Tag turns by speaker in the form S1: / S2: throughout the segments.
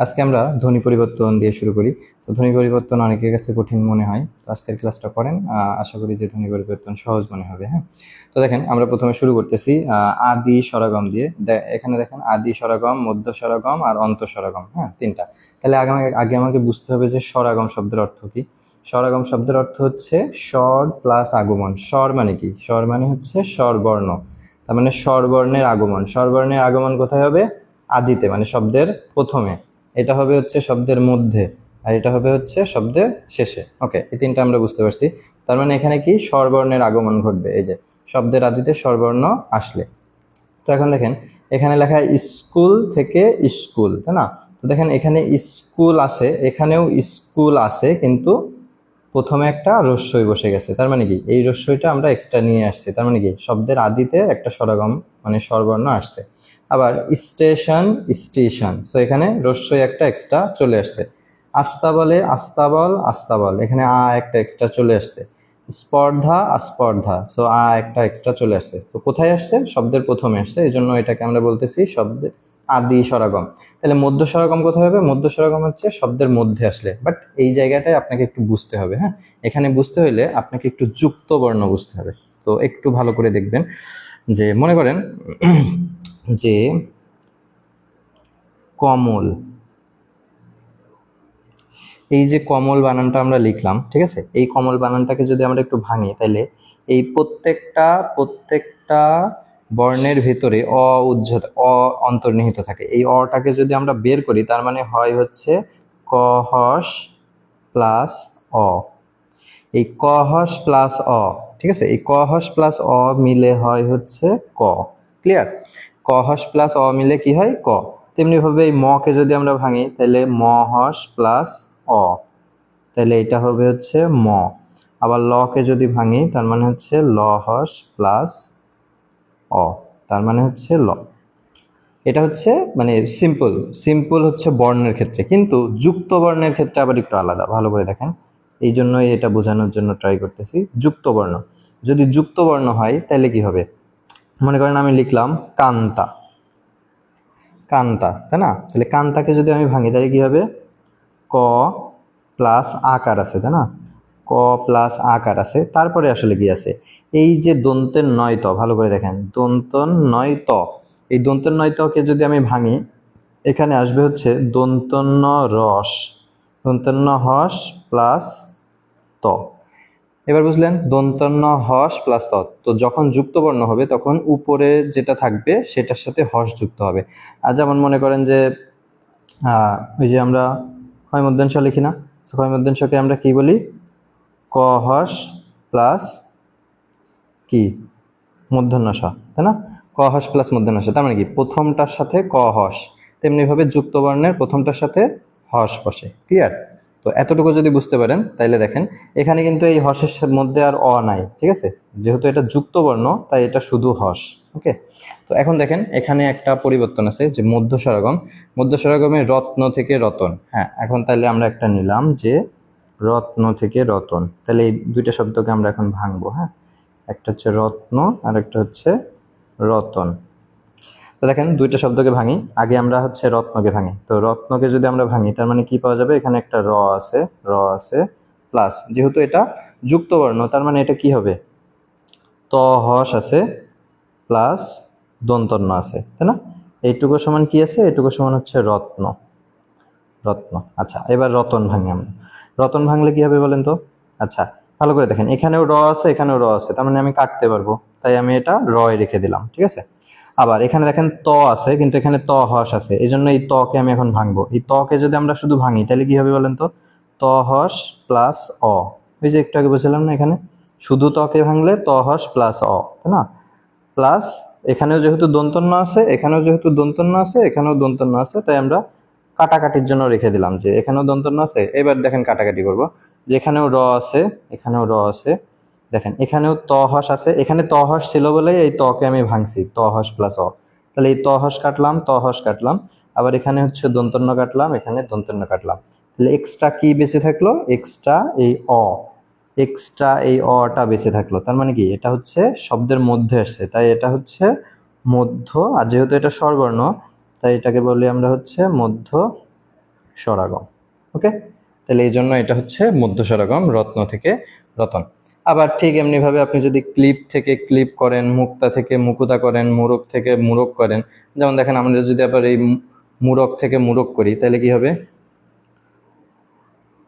S1: আজকে আমরা ধ্বনি পরিবর্তন দিয়ে শুরু করি। তো ধ্বনি পরিবর্তন অনেকের কাছে কঠিন মনে হয়, তো আজকের ক্লাসটা করেন। আশা করি যে ধ্বনি পরিবর্তন সহজ মনে হবে। হ্যাঁ, তো দেখেন আমরা প্রথমে শুরু করতেছি আদি স্বরগম দিয়ে। এখানে দেখেন আদি স্বরগম, মধ্য স্বরগম আর অন্ত স্বরগম। হ্যাঁ, তিনটা। তাহলে আগে আমাকে বুঝতে হবে যে স্বরাগম শব্দের অর্থ কি। স্বরাগম শব্দের অর্থ হচ্ছে স্বর প্লাস আগমন। স্বর মানে কি? স্বর মানে হচ্ছে স্বরবর্ণ, তার মানে স্বরবর্ণের আগমন। স্বরবর্ণের আগমন কোথায় হবে? আদিতে, মানে শব্দের প্রথমে। এটা হবে হচ্ছে শব্দের মধ্যে, আর এটা হবে হচ্ছে শব্দের শেষে। ওকে, এই তিনটা আমরা বুঝতে পারছি। তার মানে এখানে কি স্বরবর্ণের আগমন ঘটবে, এই যে শব্দের আদিতে স্বরবর্ণ আসলে। তো এখন দেখেন এখানে লেখা স্কুল থেকে স্কুল, তাই না? তো দেখেন এখানে স্কুল আছে, এখানেও স্কুল আছে, কিন্তু প্রথমে একটা রস্যই বসে গেছে। তার মানে কি এই রস্যইটা আমরা এক্সট্রা নিয়ে আসছি। তার মানে কি শব্দের আদিতে একটা স্বরগম মানে স্বরবর্ণ আসছে। আবার স্টেশন, স্টেশন, সো এখানে রস্যই একটা এক্সট্রা চলে আসছে। আস্তাবলে, আস্তাবল, আস্তাবল, এখানে একটা এক্সট্রা চলে আসছে। স্পর্ধা, আস্পর্ধা, সো একটা এক্সট্রা চলে আসছে। তো কোথায় আসছে? শব্দের প্রথমে আসছে, এই জন্য এটাকে আমরা বলতেছি শব্দের আদি স্বরাগম। তাহলে মধ্য স্বরাগম কোথায় হবে? মধ্য স্বরাগম হচ্ছে শব্দের মধ্যে আসলে। বাট এই জায়গাটায় আপনাকে একটু বুঝতে হবে। হ্যাঁ, এখানে বুঝতে হলে আপনাকে একটু যুক্ত বর্ণ বুঝতে হবে। তো একটু ভালো করে দেখবেন, যে মনে করেন যে কমল, এই যে কমল বানানটা আমরা লিখলাম, ঠিক আছে? এই কমল বানানটাকে যদি আমরা একটু ভাঙি, তাহলে এই প্রত্যেকটা বর্ণের ভিতরে অ অন্তর্নিহিত থাকে। এই অটাকে যদি আমরা বের করি, তার মানে হয় হচ্ছে ক হস প্লাস অ। এই ক হস প্লাস অ, ঠিক আছে? এই ক হস প্লাস অ মিলে হয় হচ্ছে ক। ক্লিয়ার? ক হস প্লাস অ মিলে কি হয়? ক। তেমনিভাবে এই মকে যদি আমরা ভাঙি, তাহলে ম হস প্লাস অ, তাহলে এটা হবে হচ্ছে ম। আবার লকে যদি ভাঙি, তার মানে হচ্ছে ল হস প্লাস অ, তার মানে হচ্ছে ল। এটা হচ্ছে মানে সিম্পল সিম্পল হচ্ছে বর্ণের ক্ষেত্রে, কিন্তু যুক্ত বর্ণের ক্ষেত্রে আবার একটু আলাদা। ভালো করে দেখেন, এই জন্যই এটা বোঝানোর জন্য ট্রাই করতেছি। যুক্ত বর্ণ, যদি যুক্ত বর্ণ হয় তাহলে কি হবে? মনে করেন আমি লিখলাম কান্তা, কান্তা, তাই না? তাহলে কান্তাকে যদি আমি ভাঙি, তাহলে কি হবে? ক প্লাস আকার আছে, তাই না? ক প্লাস আকার আছে, তারপরে আসলে কি আছে? এই যে দন্তের নয় ত, ভালো করে দেখেন, দন্তন নয় ত। এই দন্তন নয় তকে যদি আমি ভাঙি, এখানে আসবে হচ্ছে দন্তন্য রস, দন্তন্য হস প্লাস ত। এবার বুঝলেন? দন্তন্য হস প্লাস ত। তো যখন যুক্ত বর্ণ হবে, তখন উপরে যেটা থাকবে সেটার সাথে হস যুক্ত হবে। আর যেমন মনে করেন যে ওই যে আমরা ক্ষয় মধ্যাংশ লিখি না? ক্ষয় মধ্যাংশকে আমরা কি বলি? ক হস প্লাস কি মূর্ধন্য ষ, তাই না? ক হস প্লাস মূর্ধন্য ষ, তার মানে কি প্রথমটার সাথে ক হস, তেমনিভাবে যুক্ত বর্ণের প্রথমটার সাথে হস বসে। ক্লিয়ার? তো এতটুকু যদি বুঝতে পারেন, তাইলে দেখেন এখানে কিন্তু এই হসের মধ্যে আর অ নাই, ঠিক আছে? যেহেতু এটা যুক্ত বর্ণ, তাই এটা শুধু হস। ওকে, তো এখন দেখেন এখানে একটা পরিবর্তন আছে, যে মধ্য স্বরগম। মধ্য স্বরগমে রত্ন থেকে রতন। হ্যাঁ, এখন তাহলে আমরা একটা নিলাম যে রত্ন থেকে রতন। তাহলে এই দুইটা শব্দকে আমরা এখন ভাঙবো। হ্যাঁ, একটা হচ্ছে রত্ন আর একটা হচ্ছে রতন। তো দেখেন দুইটা শব্দকে ভাঙি, আগে আমরা হচ্ছে রত্নকে ভাঙি। তো রত্নকে যদি আমরা ভাঙি, তার মানে কি পাওয়া যাবে? এখানে একটা র আছে, র আছে, প্লাস যেহেতু এটা যুক্ত বর্ণ, তার মানে এটা কি হবে? ত হস আছে প্লাস দন্তন্য আছে, তাই না? এইটুকু সমান কি আছে? এইটুকু সমান হচ্ছে রত্ন, রত্ন। আচ্ছা, এবার রতন ভাঙি আমরা। রতন ভাঙলে কি হবে বলেন তো? আচ্ছা, ভালো করে দেখেন, এখানেও র আছে, এখানেও র আছে, তার মানে আমি কাটতে পারবো, তাই আমি এটা রয় রেখে দিলাম, ঠিক আছে? আবার এখানে দেখেন ত আছে, কিন্তু এখানে ত হস আছে, এই জন্য এই তকে আমি এখন ভাঙবো। এই তকে যদি আমরা শুধু ভাঙি, তাহলে কি হবে বলেন তো? ত হস প্লাস অ। ওই যে একটু আগে বলছিলাম না, এখানে শুধু তকে ভাঙলে ত হস প্লাস অ, তাই না? প্লাস এখানেও যেহেতু দন্তন্য আছে, এখানেও যেহেতু দন্তন্য আছে, এখানেও দন্তন্য আছে, তাই আমরা কাটাকাটির জন্য রেখে দিলাম যে এখানেও দন্তন্য আছে। এবার দেখেন কাটাকাটি করব, যে এখানেও র আছে, এখানেও র আছে, দেখেন এখানেও ত হস আছে, এখানে ত হস ছিল বলে এই তকে আমি ভাঙছি, ত হস প্লাস অ। তাহলে এই ত হস কাটলাম, ত হস কাটলাম, আবার এখানে হচ্ছে দন্তন্য কাটলাম, এখানে দন্তন্য কাটলাম। তাহলে এক্সট্রা কি বেঁচে থাকলো? এক্সট্রা এই অ, এক্সট্রা এই অটা বেঁচে থাকলো। তার মানে কি এটা হচ্ছে শব্দের মধ্যে আসছে, তাই এটা হচ্ছে মধ্য। আর যেহেতু এটা স্বরবর্ণ, তাই এটাকে বলি আমরা হচ্ছে মধ্য স্বরাগম। ওকে, তাহলে এই জন্য এটা হচ্ছে মধ্য স্বরাগম, রত্ন থেকে রতন। আবার ঠিক এমনিভাবে আপনি যদি ক্লিপ থেকে ক্লিপ করেন, মুক্তা থেকে মুকুতা করেন, মূরক থেকে মূরক করেন, যেমন দেখেন আমরা যদি আবার এই মূরক থেকে মূরক করি তাহলে কি হবে?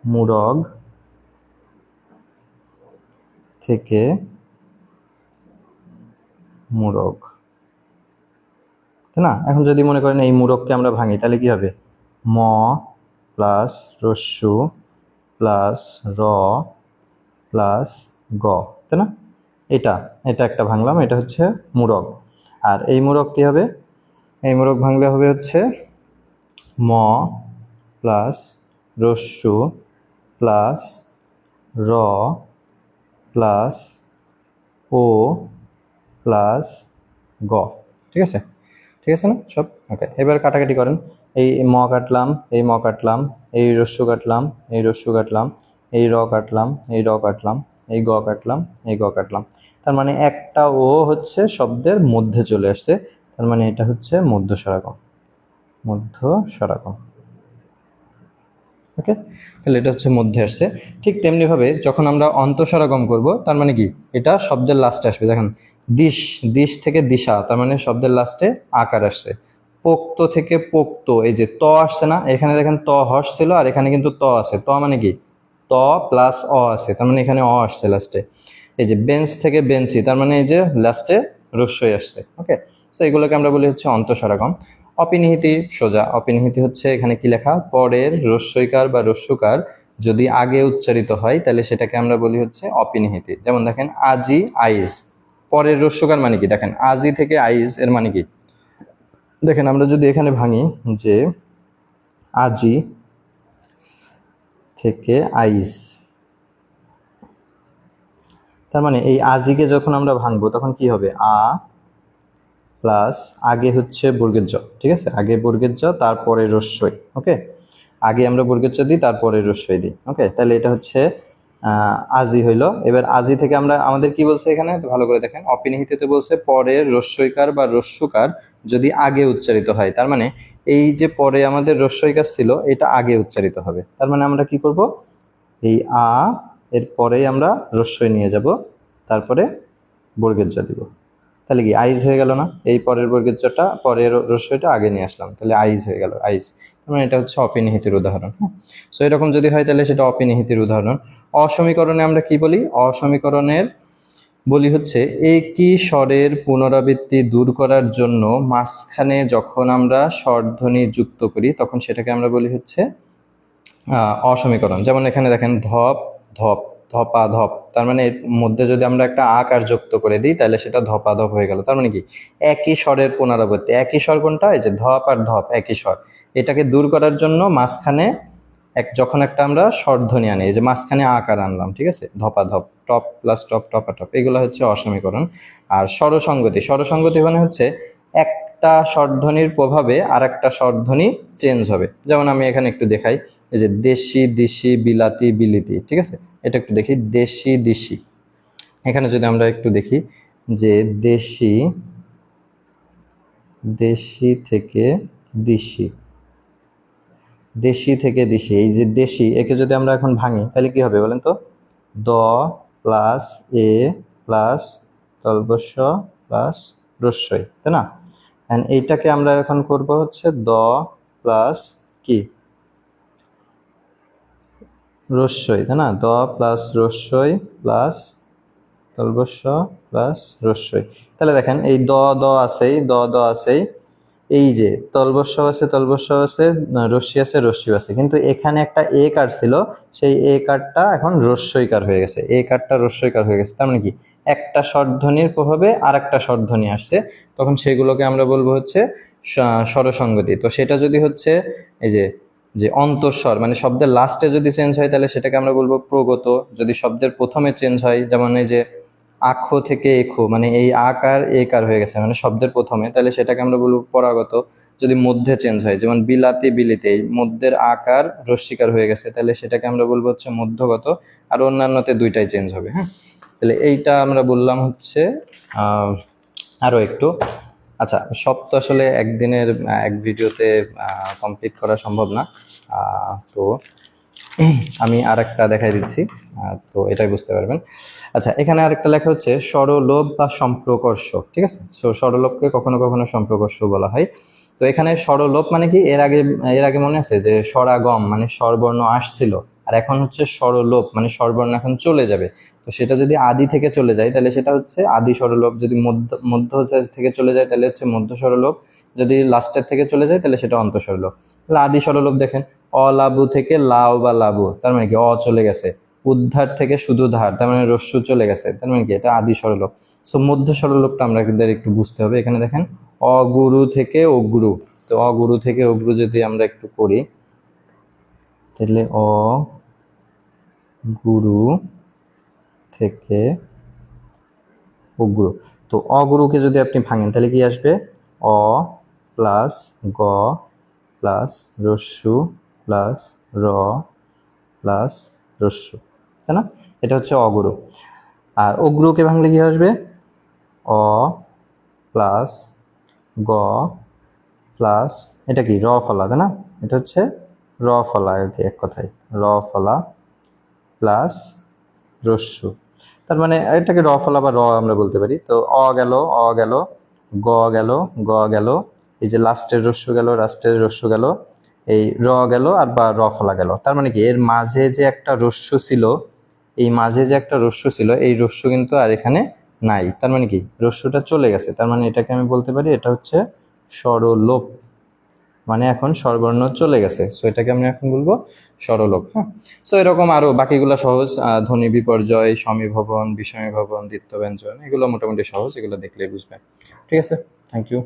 S1: মূরগ থেকে মূরক, তাই না? এখন যদি মনে করেন এই মূরককে আমরা ভাঙি তাহলে কি হবে? ম প্লাস রস্যু প্লাস র প্লাস গ, তাই না? এটা এটা একটা ভাঙলাম, এটা হচ্ছে মূরক। আর এই মূরক কি হবে? এই মূরক ভাঙলে হবে হচ্ছে ম প্লাস রস্যু প্লাস র প্লাস ও প্লাস গ। ঠিক আছে, ঠিক আছে না সব? ওকে, এবার কাটাকাটি করেন। এই ম কাটলাম, এই ম কাটলাম, এই রস্যু কাটলাম, এই রস্যু কাটলাম, এই র কাটলাম, এই র কাটলাম, এই গ কাটলাম, এই গ কাটলাম। তার মানে একটা ও হচ্ছে শব্দের মধ্যে চলে আসছে, তার মানে এটা হচ্ছে মধ্য স্বরাগম, মধ্য স্বরাগম। ওকে, তাহলে এটা হচ্ছে মধ্যে আসছে। ঠিক তেমনিভাবে যখন আমরা অন্তঃস্বরাগম করব, তার মানে কি? এটা শব্দের লাস্টে আসবে। দেখেন দিশ, দিশ থেকে দিশা, তার মানে শব্দের লাস্টে আকার আসছে। পোক্ত থেকে পোক্ত, এই যে ত আসছে না, এখানে দেখেন ত হর্ষ ছিল আর এখানে কিন্তু ত আছে। ত মানে কি? ত প্লাস অ আছে, তার মানে এখানে অ আসছে লাস্টে। এই যে বেঞ্চ থেকে বেঞ্চি, তার মানে এই যে লাস্টে রস্যই আসছে। ওকে, সো এগুলোকে আমরা বলি হচ্ছে অন্তঃস্বরাগম। অপিনিহিতি সোজা, অপিনিহিতি হচ্ছে এখানে কি লেখা? পরের রস্যইকার বা রস্যকার যদি আগে উচ্চারিত হয় তাহলে সেটাকে আমরা বলি হচ্ছে অপিনিহিতি। যেমন দেখেন আজি আইজ, পরের রস্যকার মানে কি? দেখেন আজি থেকে আইজ এর মানে কি? দেখেন আমরা যদি এখানে ভাঙি যে আজি থেকে আইজ, তার মানে এই আজিকে যখন আমরা ভাঙবো তখন কি হবে? আ প্লাস আগে হচ্ছে বর্গের জ, ঠিক আছে? আগে বর্গের জ, তারপরে রস্যই। ওকে, আগে আমরা বর্গের জ দিই, তারপরে রস্যই দিই। ওকে, তাহলে এটা হচ্ছে আজি হইলো। এবার আজি থেকে আমরা আমাদের কি বলছে এখানে ভালো করে দেখেন, অপিনিহিততে বলছে পরের রস্যইকার বা রস্যকার যদি আগে উচ্চারিত হয়, তার মানে এই যে পরে আমাদের রস্যইকার ছিল এটা আগে উচ্চারিত হবে। তার মানে আমরা কি করব? এই আ এর পরেই আমরা রস্যই নিয়ে যাব, তারপরে বর্গের জ দিব। তাহলে কি আইজ হয়ে গেল না? এই পরের বর্গের জটা, পরের রস্যইটা আগে নিয়ে আসলাম, তাহলে আইজ হয়ে গেল, আইজ। মানে এটা হচ্ছে অপিনিহিতির উদাহরণ। সো এরকম যদি হয় তাহলে সেটা অপিনিহিতির উদাহরণ। অসমীকরণে আমরা কি বলি? অসমীকরণের বলি হচ্ছে একই স্বরের পুনরাবৃত্তি দূর করার জন্য মাঝখানে যখন আমরা স্বরধ্বনি যুক্ত করি তখন সেটাকে আমরা বলি হচ্ছে অসমীকরণ। যেমন এখানে দেখেন ধপ ধপ, ধপা ধপ, তার মানে এর মধ্যে যদি আমরা একটা আকার যুক্ত করে দিই তাহলে সেটা ধপা ধপ হয়ে গেল। তার মানে কি? একই স্বরের পুনরাবৃত্তি। একই স্বর কোনটা? এই যে ধপ আর ধপ, একই স্বর। এটাকে দূর করার জন্য মাঝখানে যখন একটা আমরা স্বরধ্বনি আনি, এই যে মাঝখানে আকার আনলাম, ঠিক আছে? ধপা ধপ, টপ প্লাস টপ, টপা টপ, এগুলো হচ্ছে অসমীকরণ। আর স্বরসঙ্গতি, স্বরসঙ্গতি মানে হচ্ছে একটা স্বরধ্বনির প্রভাবে আর একটা স্বরধ্বনি চেঞ্জ হবে। যেমন আমি এখানে একটু দেখাই, এই যে দেশি দিশি বিলাতি বিলিতি, ঠিক আছে? এটা একটু দেখি, দেশি দিশি। এখানে যদি আমরা একটু দেখি যে দেশি, দেশি থেকে দিশি, দেশি থেকে দিশি, এই যে দেশি, একে যদি আমরা এখন ভাঙি তাহলে কি হবে বলেন তো? দ প্লাস এ প্লাস তলবস্য প্লাস রস্যই, তাই না? এন্ড এইটাকে আমরা এখন করব হচ্ছে দ প্লাস কি? রস্যই, তাই না? দ প্লাস রস্যই প্লাস তলবস্য প্লাস রস্যই। তাহলে দেখেন এই দ দ আছেই, দ দ আছেই, এই যে তলবস্য আছে, তলবস্য আছে, রস্যি আছে, রস্যি আছে, কিন্তু এখানে একটা এ কার ছিল, সেই এ কারটা এখন রস্যইকার হয়ে গেছে, এ কারটা রস্যইকার হয়ে গেছে। তার মানে কি? একটা স্বরধ্বনির প্রভাবে আর একটা স্বরধ্বনি আসছে, তখন সেগুলোকে আমরা বলবো হচ্ছে স্বরসঙ্গতি। তো সেটা যদি হচ্ছে এই যে যে অন্তঃস্বর মানে শব্দের লাস্টে যদি চেঞ্জ হয় তাহলে সেটাকে আমরা বলবো প্রগত। যদি শব্দের প্রথমে চেঞ্জ হয়, যেমন এই যে আখো থেকে এখো, মানে এই আকার এ কার হয়ে গেছে মানে শব্দের প্রথমে, তাহলে সেটাকে আমরা বলবো পরাগত। যদি মধ্যে চেঞ্জ হয়, যেমন বিলাতি বিলিতে, এই মধ্যের আকার রস্যিকার হয়ে গেছে, তাহলে সেটাকে আমরা বলবো হচ্ছে মধ্যগত। আর অন্যান্যতে দুইটাই চেঞ্জ হবে। হ্যাঁ, তাহলে এইটা আমরা বললাম হচ্ছে আরো একটু। আচ্ছা, সব তো আসলে একদিনের এক ভিডিওতে কমপ্লিট করা সম্ভব না। তো আমি আর একটা দেখাই দিচ্ছি, তো এটাই বুঝতে পারবেন। আচ্ছা, এখানে আরেকটা লেখা হচ্ছে স্বরলোপ বা সম্প্রকর্ষ, ঠিক আছে। সো স্বরলোপকে কখনো কখনো সম্প্রকর্ষ বলা হয়। তো এখানে স্বরলোপ মানে কি, এর আগে মনে আছে যে স্বরাগম মানে স্বরবর্ণ আসছিল, আর এখন হচ্ছে স্বরলোপ মানে স্বরবর্ণ এখন চলে যাবে। তো সেটা যদি আদি থেকে চলে যায় তাহলে সেটা হচ্ছে আদি স্বরলোপ, যদি মধ্য মধ্য থেকে চলে যায় তাহলে হচ্ছে মধ্য স্বরলোপ, যদি লাস্টের থেকে চলে যায় তাহলে সেটা অন্ত স্বরলোপ। তাহলে আদি স্বরলোপ দেখেন, অলাবু থেকে লাউ বা লাবু, তার মানে কি অ চলে গেছে। উদ্ধার থেকে শুধু ধার, তার মানে রস্যু চলে গেছে, তার মানে কি এটা আদি স্বরলোপ। সো মধ্য স্বরলোপটা আমরা একটু বুঝতে হবে। এখানে দেখেন অগুরু থেকে অগ্রু, তো অগুরু থেকে অগ্রু যদি আমরা একটু করি তাহলে অ গুরু থেকে অগুরু। তো অগুরুকে যদি আপনি ভাঙেন তাহলে কি আসবে, অ প্লাস গ প্লাস রস্যু প্লাস র প্লাস রস্যু, তাই না? এটা হচ্ছে অগুরু। আর অগ্রুকে ভাঙলে কি আসবে, অ প্লাস গ প্লাস এটা কি র ফলা, তাই না? এটা হচ্ছে র ফলা আর কি, এক কথায় র ফলা প্লাস রস্যু। তার মানে এটাকে র ফলা বা র আমরা বলতে পারি। তো অ গেল, গ গেল, গ গেল, এই যে লাস্টের রস্যু গেল, লাস্টের রস্যু গেল, এই র গেল আর বা র ফলা গেল। তার মানে কি এর মাঝে যে একটা রস্যু ছিল, এই মাঝে যে একটা রস্যু ছিল, এই রস্যু কিন্তু আর এখানে নাই। তার মানে কি রস্যুটা চলে গেছে, তার মানে এটাকে আমি বলতে পারি এটা হচ্ছে স্বরলোপ, মানে এখন স্বরবর্ণ চলে গেছে। সো এটাকে আমি এখন বলবো স্বরলোপ। হ্যাঁ, সো এরকম আরো বাকিগুলো সহজ, ধ্বনি বিপর্যয়, সমীভবন, বিষমীভবন, দ্বিত্ব ব্যঞ্জন, এগুলো মোটামুটি সহজ, এগুলো দেখলেই বুঝবেন। ঠিক আছে, থ্যাংক ইউ।